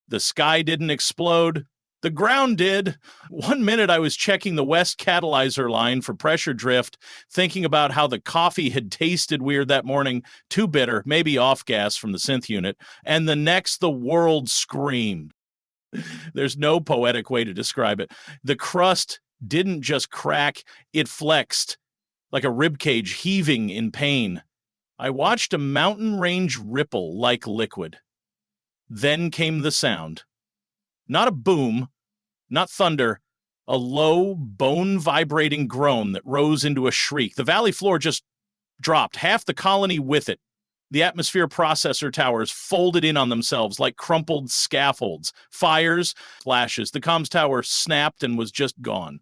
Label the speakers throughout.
Speaker 1: The sky didn't explode. The ground did. 1 minute I was checking the west catalyzer line for pressure drift, thinking about how the coffee had tasted weird that morning, too bitter, maybe off gas from the synth unit, and the next the world screamed. There's no poetic way to describe it. The crust didn't just crack, it flexed like a ribcage heaving in pain. I watched a mountain range ripple like liquid. Then came the sound. Not a boom, not thunder, a low, bone-vibrating groan that rose into a shriek. The valley floor just dropped, half the colony with it. The atmosphere processor towers folded in on themselves like crumpled scaffolds. Fires, flashes. The comms tower snapped and was just gone.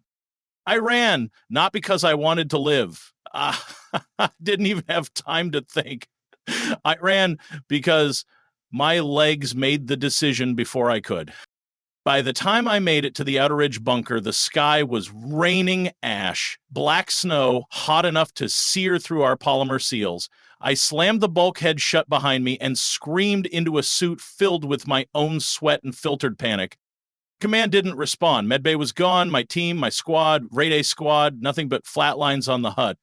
Speaker 1: I ran, not because I wanted to live. I didn't even have time to think. I ran because my legs made the decision before I could. By the time I made it to the Outer Ridge bunker, the sky was raining ash, black snow, hot enough to sear through our polymer seals. I slammed the bulkhead shut behind me and screamed into a suit filled with my own sweat and filtered panic. Command didn't respond. Medbay was gone, my team, my squad, Raid A squad, nothing but flat lines on the HUD.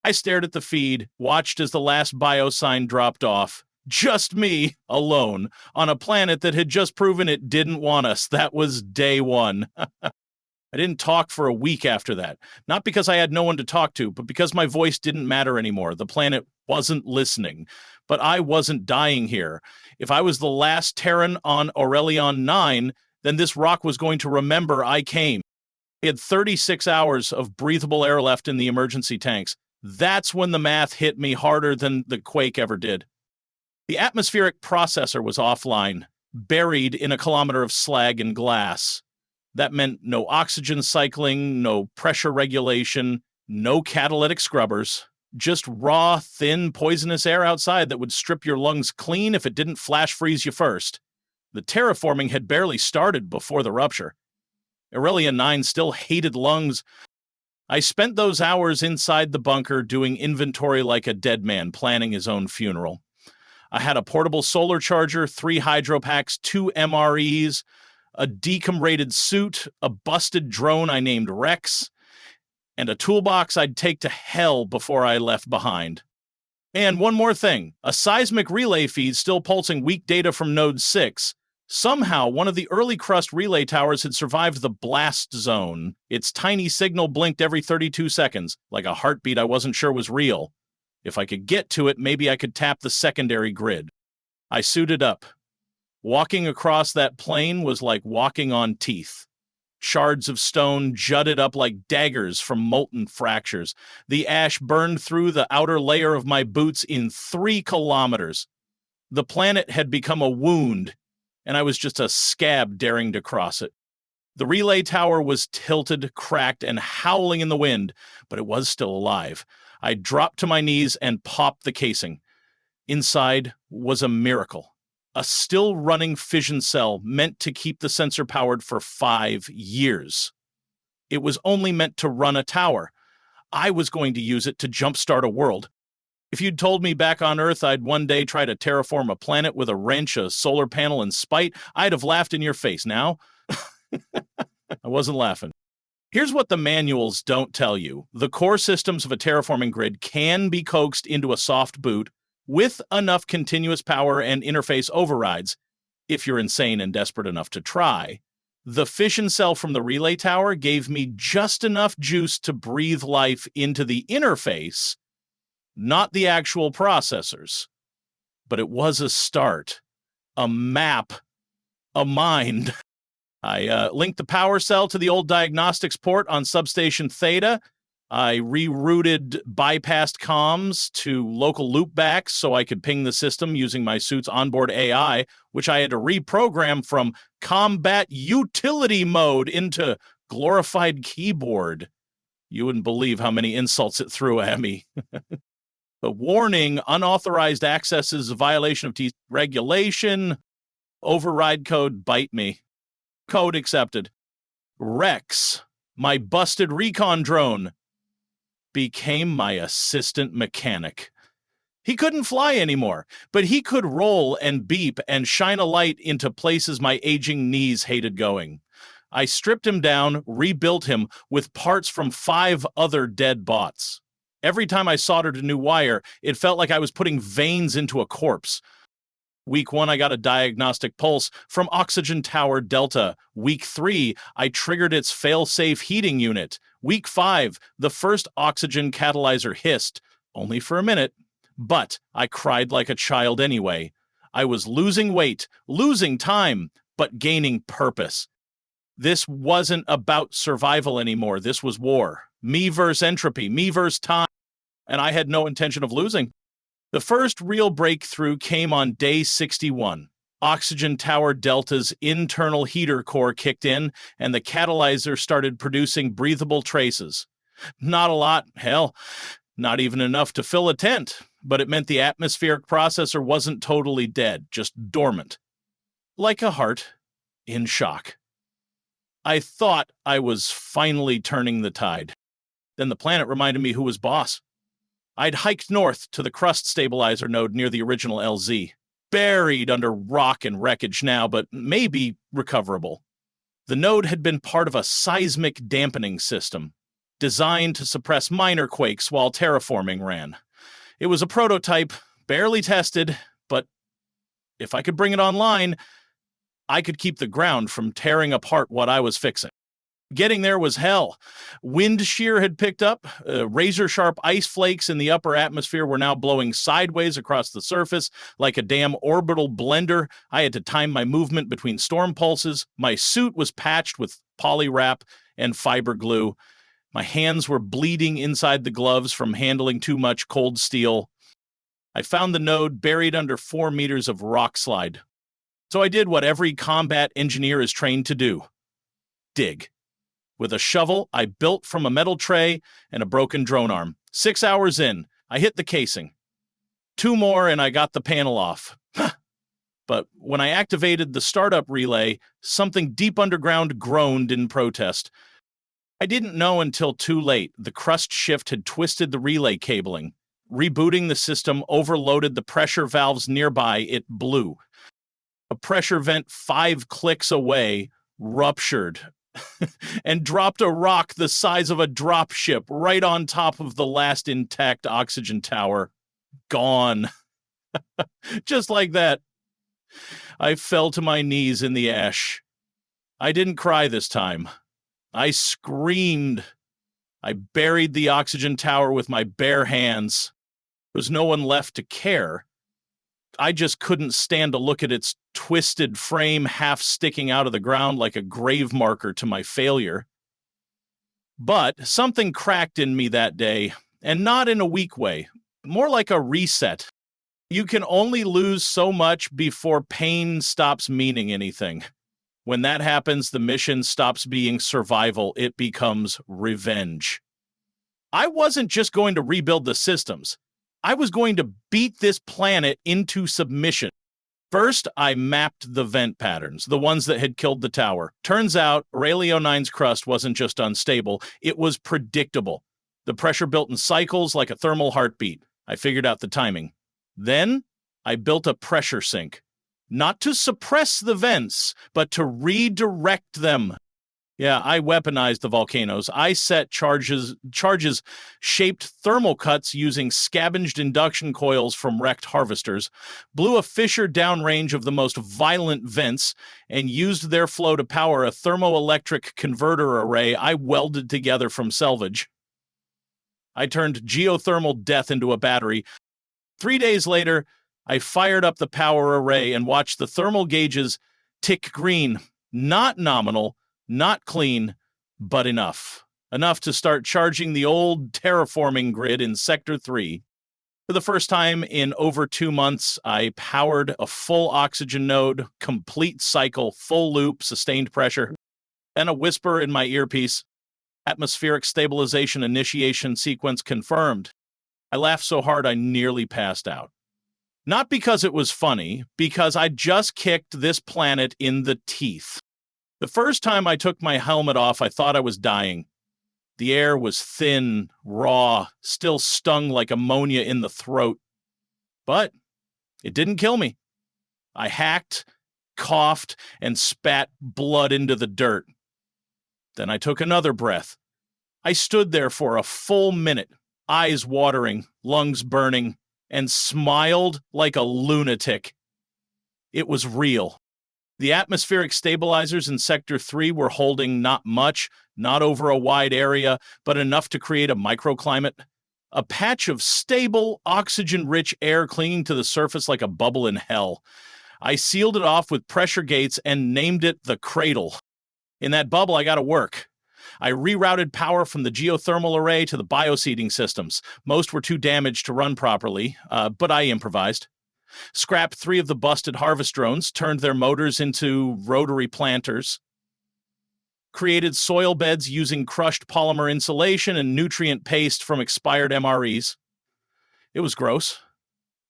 Speaker 1: I stared at the feed, watched as the last bio sign dropped off. Just me, alone, on a planet that had just proven it didn't want us. That was day one. I didn't talk for a week after that. Not because I had no one to talk to, but because my voice didn't matter anymore. The planet wasn't listening. But I wasn't dying here. If I was the last Terran on Aurelion 9, then this rock was going to remember I came. I had 36 hours of breathable air left in the emergency tanks. That's when the math hit me harder than the quake ever did. The atmospheric processor was offline, buried in a kilometer of slag and glass. That meant no oxygen cycling, no pressure regulation, no catalytic scrubbers, just raw, thin, poisonous air outside that would strip your lungs clean if it didn't flash freeze you first. The terraforming had barely started before the rupture. Aurelion 9 still hated lungs. I spent those hours inside the bunker doing inventory like a dead man planning his own funeral. I had a portable solar charger, 3 hydro packs, 2 MREs, a decom-rated suit, a busted drone I named Rex, and a toolbox I'd take to hell before I left behind. And one more thing, a seismic relay feed still pulsing weak data from Node 6. Somehow, one of the early crust relay towers had survived the blast zone. Its tiny signal blinked every 32 seconds, like a heartbeat I wasn't sure was real. If I could get to it, maybe I could tap the secondary grid. I suited up. Walking across that plane was like walking on teeth. Shards of stone jutted up like daggers from molten fractures. The ash burned through the outer layer of my boots in 3 kilometers. The planet had become a wound, and I was just a scab daring to cross it. The relay tower was tilted, cracked, and howling in the wind, but it was still alive. I dropped to my knees and popped the casing. Inside was a miracle. A still-running fission cell meant to keep the sensor powered for 5 years. It was only meant to run a tower. I was going to use it to jumpstart a world. If you'd told me back on Earth I'd one day try to terraform a planet with a wrench, a solar panel, and spite, I'd have laughed in your face. Now, I wasn't laughing. Here's what the manuals don't tell you. The core systems of a terraforming grid can be coaxed into a soft boot with enough continuous power and interface overrides, if you're insane and desperate enough to try. The fission cell from the relay tower gave me just enough juice to breathe life into the interface, not the actual processors. But it was a start, a map, a mind. I linked the power cell to the old diagnostics port on substation Theta. I rerouted bypassed comms to local loopbacks so I could ping the system using my suit's onboard AI, which I had to reprogram from combat utility mode into glorified keyboard. You wouldn't believe how many insults it threw at me. The warning, unauthorized access is a violation of regulation. Override code, bite me. Code accepted. Rex, my busted recon drone, became my assistant mechanic. He couldn't fly anymore, but he could roll and beep and shine a light into places my aging knees hated going. I stripped him down, rebuilt him with parts from 5 other dead bots. Every time I soldered a new wire, it felt like I was putting veins into a corpse. Week 1, I got a diagnostic pulse from Oxygen Tower Delta. Week 3, I triggered its fail-safe heating unit. Week 5, the first oxygen catalyzer hissed, only for a minute. But I cried like a child anyway. I was losing weight, losing time, but gaining purpose. This wasn't about survival anymore. This was war. Me versus entropy, me versus time. And I had no intention of losing. The first real breakthrough came on day 61. Oxygen Tower Delta's internal heater core kicked in, and the catalyzer started producing breathable traces. Not a lot, hell, not even enough to fill a tent, but it meant the atmospheric processor wasn't totally dead, just dormant. Like a heart in shock. I thought I was finally turning the tide. Then the planet reminded me who was boss. I'd hiked north to the crust stabilizer node near the original LZ. Buried under rock and wreckage now, but maybe recoverable. The node had been part of a seismic dampening system, designed to suppress minor quakes while terraforming ran. It was a prototype, barely tested, but if I could bring it online, I could keep the ground from tearing apart what I was fixing. Getting there was hell. Wind shear had picked up. Razor-sharp ice flakes in the upper atmosphere were now blowing sideways across the surface like a damn orbital blender. I had to time my movement between storm pulses. My suit was patched with polywrap and fiber glue. My hands were bleeding inside the gloves from handling too much cold steel. I found the node buried under 4 meters of rock slide. So I did what every combat engineer is trained to do. Dig. With a shovel, I built from a metal tray and a broken drone arm. 6 hours in, I hit the casing. 2 more and I got the panel off. But when I activated the startup relay, something deep underground groaned in protest. I didn't know until too late. The crust shift had twisted the relay cabling. Rebooting the system overloaded the pressure valves nearby. It blew. A pressure vent 5 clicks away ruptured and dropped a rock the size of a dropship right on top of the last intact oxygen tower. Gone. Just like that. I fell to my knees in the ash. I didn't cry this time. I screamed. I buried the oxygen tower with my bare hands. There was no one left to care. I just couldn't stand to look at its twisted frame half sticking out of the ground like a grave marker to my failure. But something cracked in me that day, and not in a weak way, more like a reset. You can only lose so much before pain stops meaning anything. When that happens, the mission stops being survival, it becomes revenge. I wasn't just going to rebuild the systems. I was going to beat this planet into submission. First, I mapped the vent patterns, the ones that had killed the tower. Turns out, Aurelio 9's crust wasn't just unstable, it was predictable. The pressure built in cycles like a thermal heartbeat. I figured out the timing. Then, I built a pressure sink. Not to suppress the vents, but to redirect them. Yeah, I weaponized the volcanoes. I set charges shaped thermal cuts using scavenged induction coils from wrecked harvesters, blew a fissure downrange of the most violent vents, and used their flow to power a thermoelectric converter array I welded together from salvage. I turned geothermal death into a battery. 3 days later, I fired up the power array and watched the thermal gauges tick green. Not nominal, not clean, but enough. Enough to start charging the old terraforming grid in Sector 3. For the first time in over 2 months, I powered a full oxygen node, complete cycle, full loop, sustained pressure, and a whisper in my earpiece. Atmospheric stabilization initiation sequence confirmed. I laughed so hard I nearly passed out. Not because it was funny, because I just kicked this planet in the teeth. The first time I took my helmet off, I thought I was dying. The air was thin, raw, still stung like ammonia in the throat. But it didn't kill me. I hacked, coughed, and spat blood into the dirt. Then I took another breath. I stood there for a full minute, eyes watering, lungs burning, and smiled like a lunatic. It was real. The atmospheric stabilizers in Sector 3 were holding not much, not over a wide area, but enough to create a microclimate. A patch of stable, oxygen-rich air clinging to the surface like a bubble in hell. I sealed it off with pressure gates and named it the Cradle. In that bubble, I got to work. I rerouted power from the geothermal array to the bioseeding systems. Most were too damaged to run properly, but I improvised. Scrapped 3 of the busted harvest drones, turned their motors into rotary planters. Created soil beds using crushed polymer insulation and nutrient paste from expired MREs. It was gross,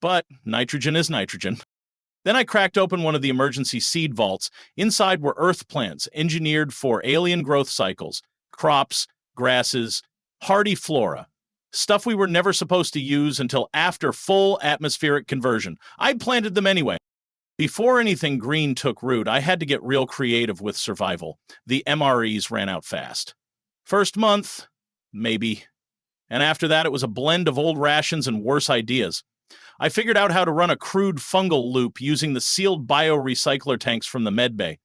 Speaker 1: but nitrogen is nitrogen. Then I cracked open one of the emergency seed vaults. Inside were earth plants engineered for alien growth cycles, crops, grasses, hardy flora. Stuff we were never supposed to use until after full atmospheric conversion. I planted them anyway. Before anything green took root, I had to get real creative with survival. The MREs ran out fast. First month, maybe. And after that, it was a blend of old rations and worse ideas. I figured out how to run a crude fungal loop using the sealed biorecycler tanks from the medbay.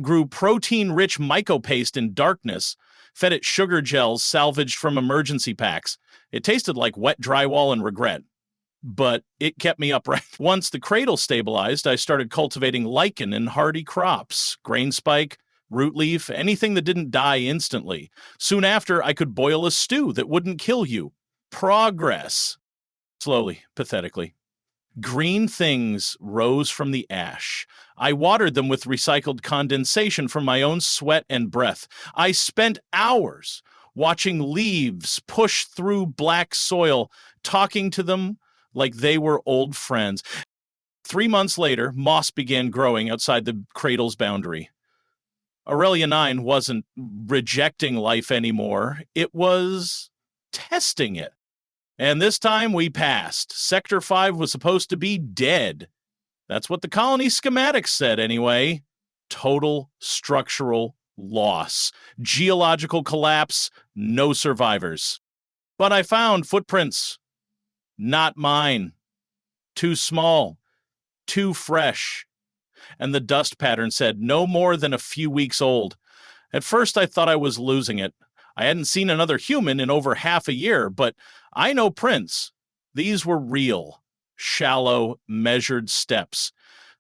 Speaker 1: Grew protein-rich mycopaste in darkness, fed it sugar gels salvaged from emergency packs. It tasted like wet drywall and regret. But it kept me upright. Once the cradle stabilized, I started cultivating lichen and hardy crops, grain spike, root leaf, anything that didn't die instantly. Soon after, I could boil a stew that wouldn't kill you. Progress. Slowly, pathetically. Green things rose from the ash. I watered them with recycled condensation from my own sweat and breath. I spent hours watching leaves push through black soil, talking to them like they were old friends. 3 months later, moss began growing outside the cradle's boundary. Aurelia 9 wasn't rejecting life anymore. It was testing it. And this time we passed. Sector 5 was supposed to be dead. That's what the colony schematics said anyway. Total structural loss. Geological collapse, no survivors. But I found footprints. Not mine. Too small. Too fresh. And the dust pattern said no more than a few weeks old. At first I thought I was losing it. I hadn't seen another human in over half a year, but I know prints. These were real, shallow, measured steps.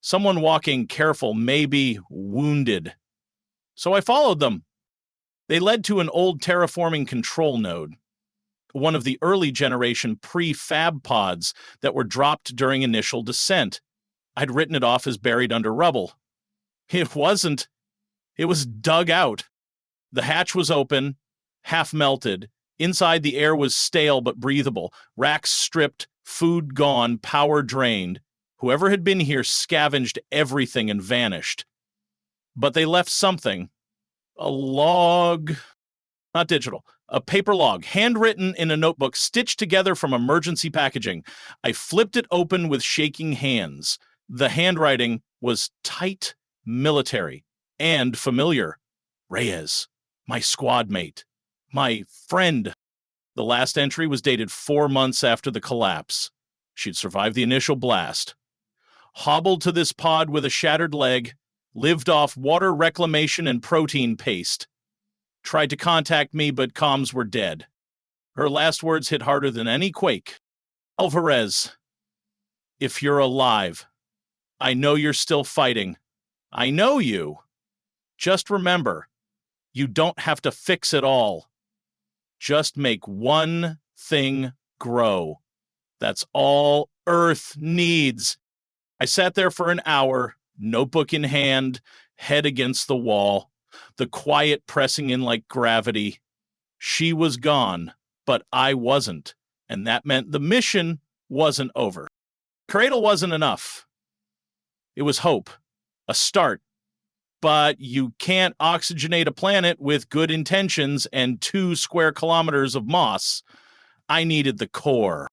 Speaker 1: Someone walking careful, maybe wounded. So I followed them. They led to an old terraforming control node, one of the early generation prefab pods that were dropped during initial descent. I'd written it off as buried under rubble. It wasn't. It was dug out. The hatch was open, half melted. Inside, the air was stale but breathable. Racks stripped, food gone, power drained. Whoever had been here scavenged everything and vanished. But they left something. A log. Not digital. A paper log, handwritten in a notebook, stitched together from emergency packaging. I flipped it open with shaking hands. The handwriting was tight, military, and familiar. Reyes, my squad mate, my friend. The last entry was dated 4 months after the collapse. She'd survived the initial blast. Hobbled to this pod with a shattered leg, lived off water reclamation and protein paste. Tried to contact me, but comms were dead. Her last words hit harder than any quake. Alvarez, if you're alive, I know you're still fighting. I know you. Just remember, you don't have to fix it all. Just make one thing grow. That's all Earth needs. I sat there for an hour, notebook in hand, head against the wall, the quiet pressing in like gravity. She was gone, but I wasn't, and that meant the mission wasn't over. Cradle wasn't enough. It was hope, a start. But you can't oxygenate a planet with good intentions and 2 square kilometers of moss. I needed the core.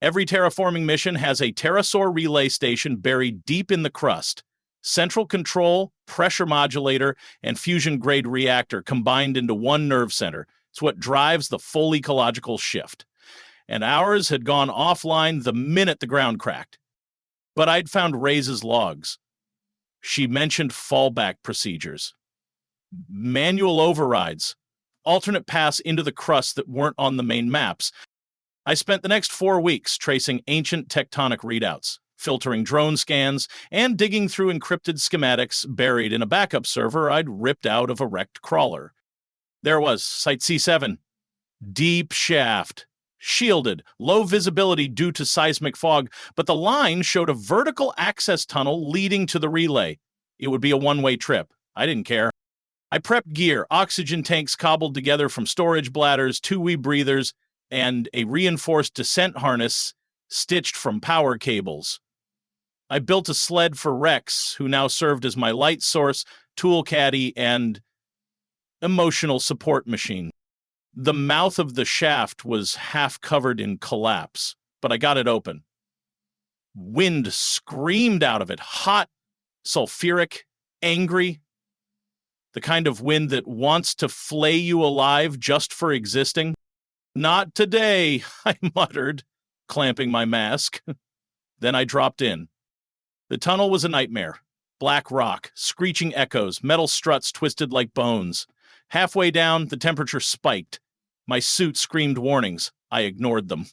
Speaker 1: Every terraforming mission has a pterosaur relay station buried deep in the crust. Central control, pressure modulator, and fusion-grade reactor combined into one nerve center. It's what drives the full ecological shift. And ours had gone offline the minute the ground cracked. But I'd found Ray's logs. She mentioned fallback procedures, manual overrides, alternate paths into the crust that weren't on the main maps. I spent the next 4 weeks tracing ancient tectonic readouts, filtering drone scans, and digging through encrypted schematics buried in a backup server I'd ripped out of a wrecked crawler. There was Site C7, deep shaft, shielded, low visibility due to seismic fog, but the line showed a vertical access tunnel leading to the relay. It would be a one-way trip. I didn't care. I prepped gear, oxygen tanks cobbled together from storage bladders, two-way breathers, and a reinforced descent harness stitched from power cables. I built a sled for Rex, who now served as my light source, tool caddy, and emotional support machine. The mouth of the shaft was half covered in collapse, but I got it open. Wind screamed out of it, hot, sulfuric, angry. The kind of wind that wants to flay you alive just for existing. Not today, I muttered, clamping my mask. Then I dropped in. The tunnel was a nightmare. Black rock, screeching echoes, metal struts twisted like bones. Halfway down, the temperature spiked. My suit screamed warnings. I ignored them.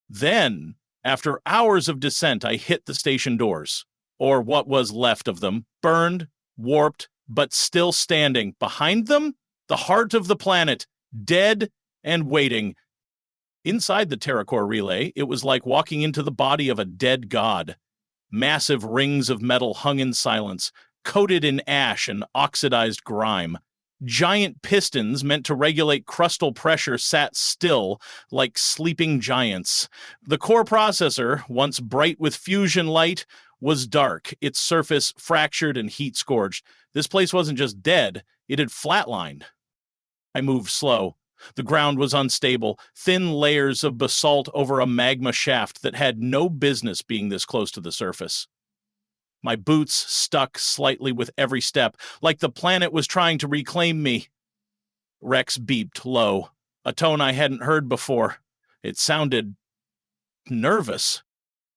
Speaker 1: Then, after hours of descent, I hit the station doors, or what was left of them, burned, warped, but still standing. Behind them, the heart of the planet, dead and waiting. Inside the TerraCore relay, it was like walking into the body of a dead god. Massive rings of metal hung in silence, coated in ash and oxidized grime. Giant pistons meant to regulate crustal pressure sat still like sleeping giants. The core processor, once bright with fusion light, was dark, its surface fractured and heat-scorched. This place wasn't just dead, it had flatlined. I moved slow. The ground was unstable, thin layers of basalt over a magma shaft that had no business being this close to the surface. My boots stuck slightly with every step, like the planet was trying to reclaim me. Rex beeped low, a tone I hadn't heard before. It sounded nervous.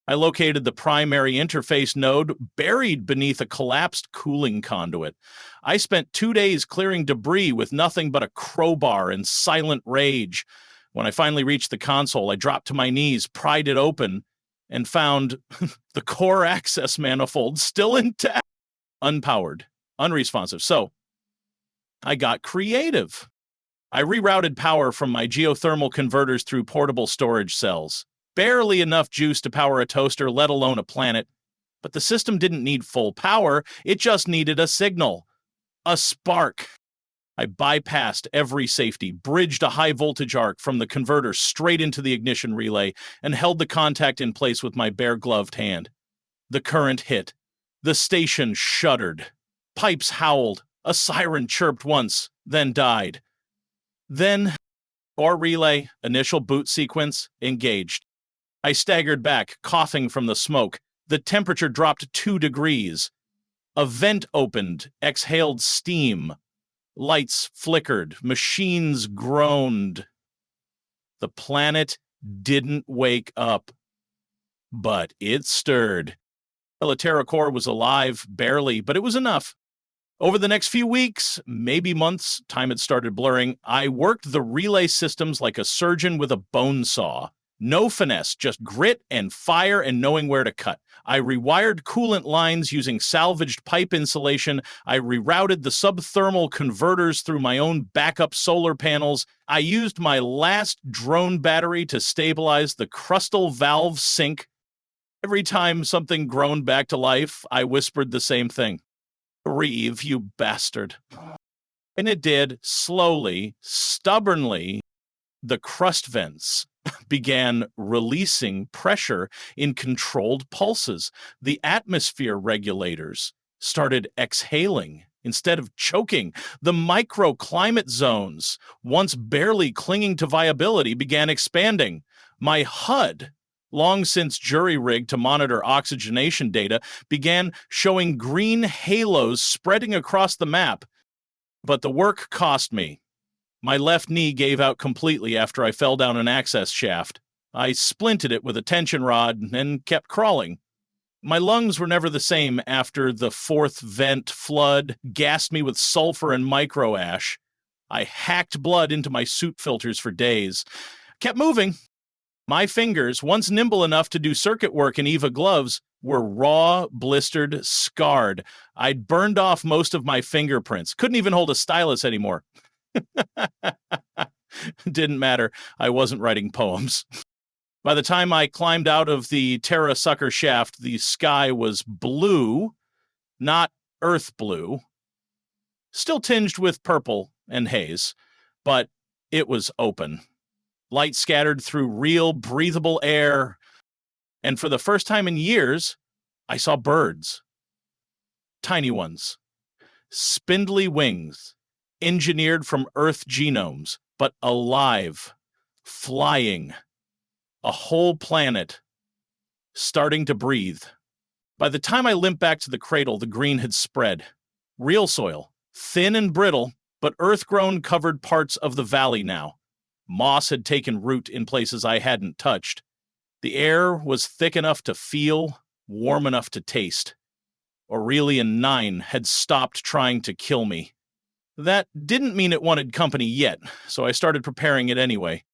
Speaker 1: I located the primary interface node buried beneath a collapsed cooling conduit. I spent 2 days clearing debris with nothing but a crowbar and silent rage. When I finally reached the console, I dropped to my knees, pried it open, and found the core access manifold still intact, unpowered, unresponsive. So I got creative. I rerouted power from my geothermal converters through portable storage cells. Barely enough juice to power a toaster, let alone a planet. But the system didn't need full power, it just needed a signal. A spark. I bypassed every safety, bridged a high-voltage arc from the converter straight into the ignition relay, and held the contact in place with my bare-gloved hand. The current hit. The station shuddered. Pipes howled. A siren chirped once, then died. Then, core relay, initial boot sequence, engaged. I staggered back, coughing from the smoke. The temperature dropped 2 degrees. A vent opened, exhaled steam. Lights flickered, machines groaned. The planet didn't wake up, but it stirred. The TerraCore was alive, barely, but it was enough. Over the next few weeks, maybe months, time had started blurring, I worked the relay systems like a surgeon with a bone saw. No finesse, just grit and fire and knowing where to cut. I rewired coolant lines using salvaged pipe insulation. I rerouted the subthermal converters through my own backup solar panels. I used my last drone battery to stabilize the crustal valve sink. Every time something groaned back to life, I whispered the same thing. Breathe, you bastard. And it did, slowly, stubbornly. The crust vents began releasing pressure in controlled pulses. The atmosphere regulators started exhaling instead of choking. The microclimate zones, once barely clinging to viability, began expanding. My HUD long since jury-rigged to monitor oxygenation data, began showing green halos spreading across the map. But the work cost me. My left knee gave out completely after I fell down an access shaft. I splinted it with a tension rod and kept crawling. My lungs were never the same after the fourth vent flood gassed me with sulfur and micro ash. I hacked blood into my suit filters for days. Kept moving. My fingers, once nimble enough to do circuit work in EVA gloves, were raw, blistered, scarred. I'd burned off most of my fingerprints. Couldn't even hold a stylus anymore. Didn't matter. I wasn't writing poems. By the time I climbed out of the Terra sucker shaft, the sky was blue, not earth blue, still tinged with purple and haze, but it was open. Light scattered through real, breathable air, and for the first time in years, I saw birds. Tiny ones. Spindly wings, engineered from Earth genomes, but alive, flying. A whole planet, starting to breathe. By the time I limped back to the cradle, the green had spread. Real soil, thin and brittle, but earth-grown covered parts of the valley now. Moss had taken root in places I hadn't touched. The air was thick enough to feel, warm enough to taste. Aurelian 9 had stopped trying to kill me. That didn't mean it wanted company yet, so I started preparing it anyway.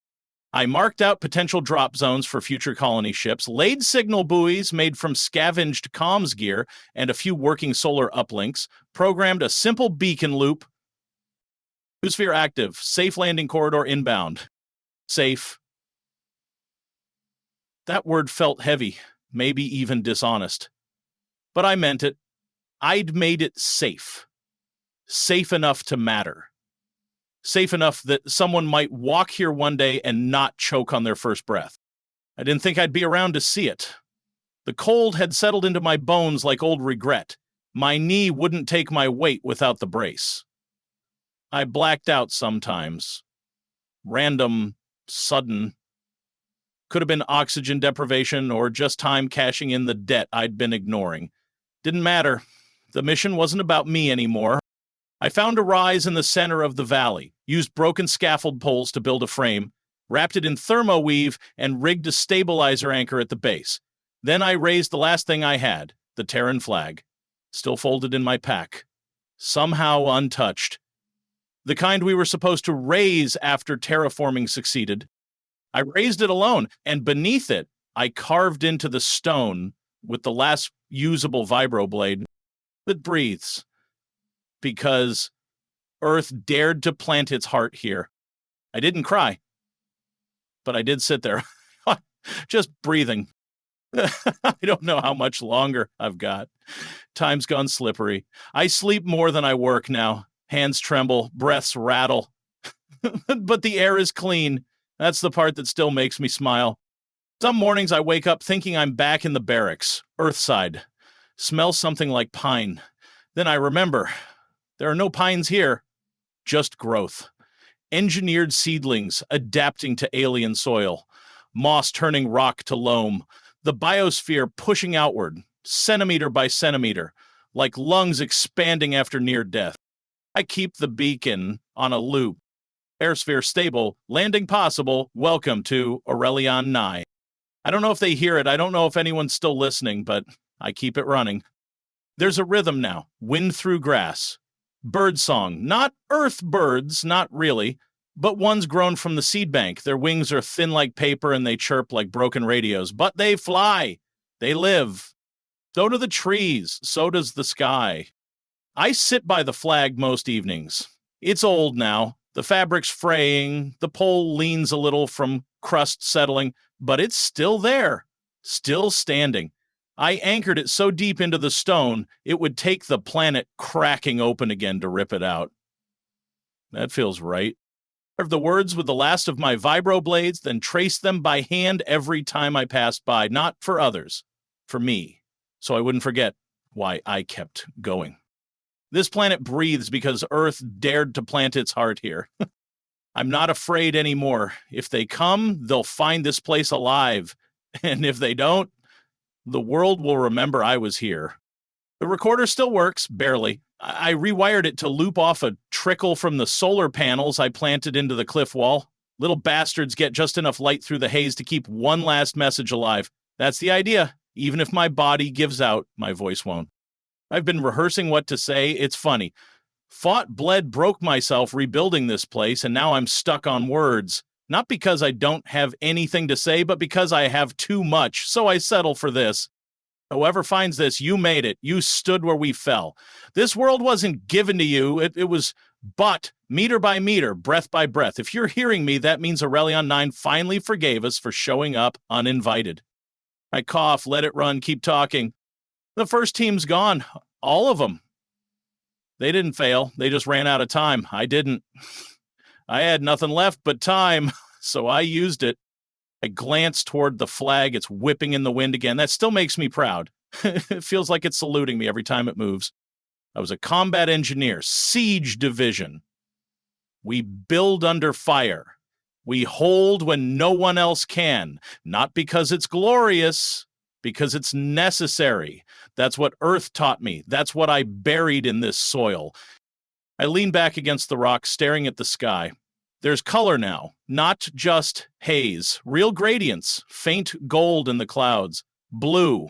Speaker 1: I marked out potential drop zones for future colony ships, laid signal buoys made from scavenged comms gear and a few working solar uplinks, programmed a simple beacon loop. Biosphere active, safe landing corridor inbound. Safe. That word felt heavy, maybe even dishonest. But I meant it. I'd made it safe. Safe enough to matter. Safe enough that someone might walk here one day and not choke on their first breath. I didn't think I'd be around to see it. The cold had settled into my bones like old regret. My knee wouldn't take my weight without the brace. I blacked out sometimes. Random, sudden. Could have been oxygen deprivation or just time cashing in the debt I'd been ignoring. Didn't matter. The mission wasn't about me anymore. I found a rise in the center of the valley, used broken scaffold poles to build a frame, wrapped it in thermoweave, and rigged a stabilizer anchor at the base. Then I raised the last thing I had, the Terran flag, still folded in my pack, somehow untouched. The kind we were supposed to raise after terraforming succeeded. I raised it alone, and beneath it, I carved into the stone with the last usable vibroblade that breathes. Because Earth dared to plant its heart here. I didn't cry, but I did sit there, just breathing. I don't know how much longer I've got. Time's gone slippery. I sleep more than I work now. Hands tremble, breaths rattle. But the air is clean. That's the part that still makes me smile. Some mornings I wake up thinking I'm back in the barracks, Earthside. Smell something like pine. Then I remember, there are no pines here, just growth. Engineered seedlings adapting to alien soil. Moss turning rock to loam. The biosphere pushing outward, centimeter by centimeter, like lungs expanding after near death. I keep the beacon on a loop. Airsphere stable, landing possible, welcome to Aurelian 9. I don't know if they hear it, I don't know if anyone's still listening, but I keep it running. There's a rhythm now, wind through grass. Bird song, not earth birds, not really, but ones grown from the seed bank. Their wings are thin like paper and they chirp like broken radios, but they fly. They live. So do the trees, so does the sky. I sit by the flag most evenings. It's old now. The fabric's fraying, the pole leans a little from crust settling, but it's still there, still standing. I anchored it so deep into the stone, it would take the planet cracking open again to rip it out. That feels right. I carved the words with the last of my vibroblades, then traced them by hand every time I passed by, not for others, for me, so I wouldn't forget why I kept going. This planet breathes because Earth dared to plant its heart here. I'm not afraid anymore. If they come, they'll find this place alive, And if they don't, the world will remember I was here. The recorder still works, barely. I rewired it to loop off a trickle from the solar panels I planted into the cliff wall. Little bastards get just enough light through the haze to keep one last message alive. That's the idea. Even if my body gives out, my voice won't. I've been rehearsing what to say. It's funny. Fought, bled, broke myself rebuilding this place, and now I'm stuck on words. Not because I don't have anything to say, but because I have too much, so I settle for this. Whoever finds this, you made it. You stood where we fell. This world wasn't given to you. It was bought, meter by meter, breath by breath. If you're hearing me, that means Aurelion 9 finally forgave us for showing up uninvited. I cough, let it run, keep talking. The first team's gone. All of them. They didn't fail. They just ran out of time. I didn't. I had nothing left but time, so I used it. I glance toward the flag. It's whipping in the wind again. That still makes me proud. It feels like it's saluting me every time it moves. I was a combat engineer, siege division. We build under fire. We hold when no one else can, not because it's glorious, because it's necessary. That's what Earth taught me. That's what I buried in this soil. I lean back against the rock, staring at the sky. There's color now, not just haze, real gradients, faint gold in the clouds, blue,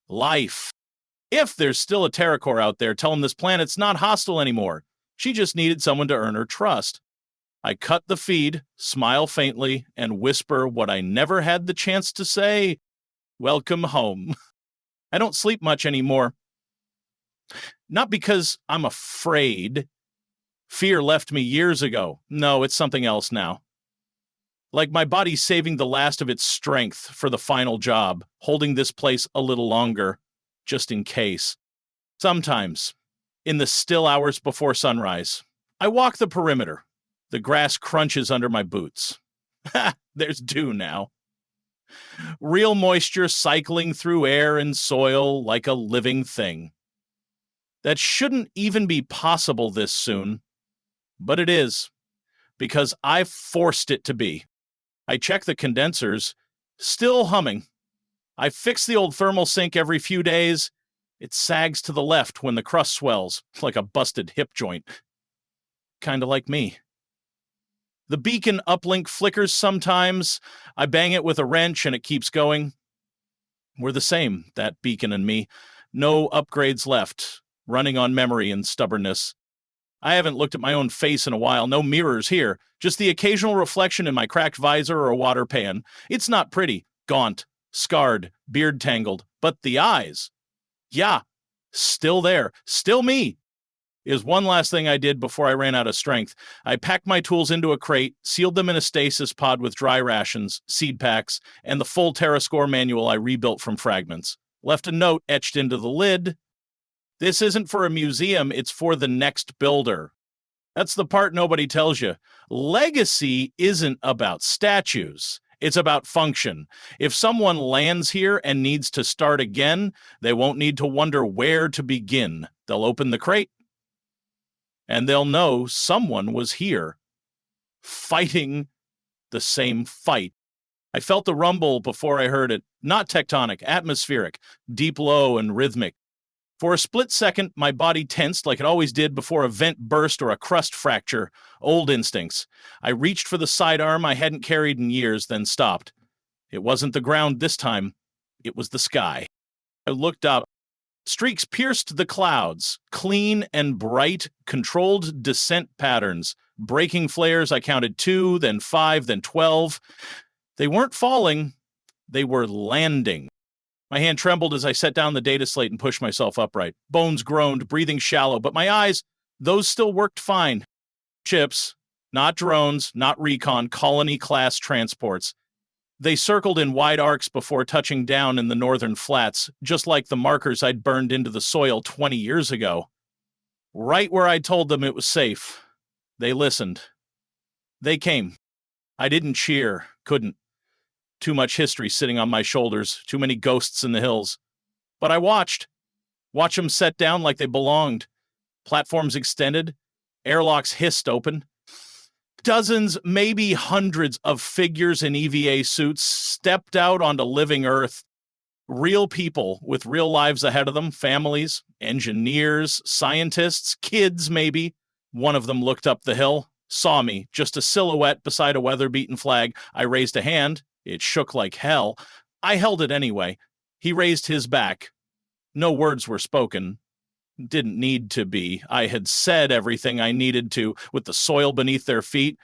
Speaker 1: life. If there's still a Terracore out there, tell him this planet's not hostile anymore. She just needed someone to earn her trust. I cut the feed, smile faintly, and whisper what I never had the chance to say. Welcome home. I don't sleep much anymore. Not because I'm afraid. Fear left me years ago. No, it's something else now. Like my body's saving the last of its strength for the final job, holding this place a little longer, just in case. Sometimes, in the still hours before sunrise, I walk the perimeter. The grass crunches under my boots. Ha! There's dew now. Real moisture cycling through air and soil like a living thing. That shouldn't even be possible this soon. But it is, because I forced it to be. I check the condensers, still humming. I fix the old thermal sink every few days. It sags to the left when the crust swells, like a busted hip joint. Kinda like me. The beacon uplink flickers sometimes. I bang it with a wrench and it keeps going. We're the same, that beacon and me. No upgrades left, running on memory and stubbornness. I haven't looked at my own face in a while. No mirrors here. Just the occasional reflection in my cracked visor or a water pan. It's not pretty. Gaunt, scarred, beard tangled. But the eyes. Yeah, still there. Still me. Is one last thing I did before I ran out of strength. I packed my tools into a crate, sealed them in a stasis pod with dry rations, seed packs, and the full TerraScore manual I rebuilt from fragments. Left a note etched into the lid. This isn't for a museum, it's for the next builder. That's the part nobody tells you. Legacy isn't about statues. It's about function. If someone lands here and needs to start again, they won't need to wonder where to begin. They'll open the crate, and they'll know someone was here, fighting the same fight. I felt the rumble before I heard it. Not tectonic, atmospheric, deep low and rhythmic. For a split second, my body tensed like it always did before a vent burst or a crust fracture. Old instincts. I reached for the sidearm I hadn't carried in years, then stopped. It wasn't the ground this time. It was the sky. I looked up. Streaks pierced the clouds. Clean and bright, controlled descent patterns. Braking flares, I counted 2, then 5, then 12. They weren't falling. They were landing. My hand trembled as I set down the data slate and pushed myself upright. Bones groaned, breathing shallow, but my eyes, those still worked fine. Ships, not drones, not recon, colony-class transports. They circled in wide arcs before touching down in the northern flats, just like the markers I'd burned into the soil 20 years ago. Right where I told them it was safe. They listened. They came. I didn't cheer, couldn't. Too much history sitting on my shoulders, too many ghosts in the hills. But I watched. Watch them set down like they belonged. Platforms extended. Airlocks hissed open. Dozens, maybe hundreds of figures in EVA suits stepped out onto living Earth. Real people with real lives ahead of them, families, engineers, scientists, kids maybe. One of them looked up the hill, saw me, just a silhouette beside a weather-beaten flag. I raised a hand. It shook like hell. I held it anyway. He raised his back. No words were spoken. Didn't need to be. I had said everything I needed to with the soil beneath their feet.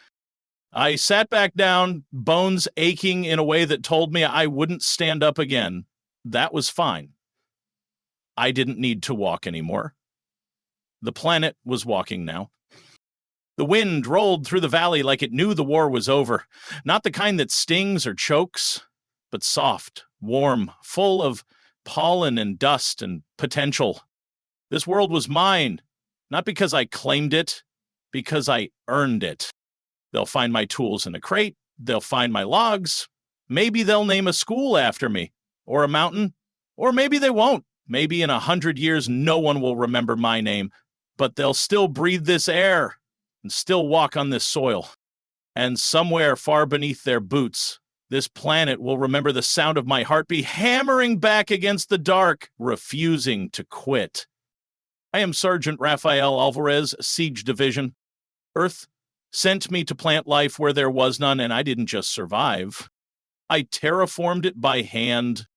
Speaker 1: I sat back down, bones aching in a way that told me I wouldn't stand up again. That was fine. I didn't need to walk anymore. The planet was walking now. The wind rolled through the valley like it knew the war was over. Not the kind that stings or chokes, but soft, warm, full of pollen and dust and potential. This world was mine, not because I claimed it, because I earned it. They'll find my tools in a crate. They'll find my logs. Maybe they'll name a school after me, or a mountain, or maybe they won't. Maybe in 100 years, no one will remember my name, but they'll still breathe this air and still walk on this soil. And somewhere far beneath their boots, this planet will remember the sound of my heartbeat hammering back against the dark, refusing to quit. I am Sergeant Rafael Alvarez, Siege Division. Earth sent me to plant life where there was none, and I didn't just survive. I terraformed it by hand.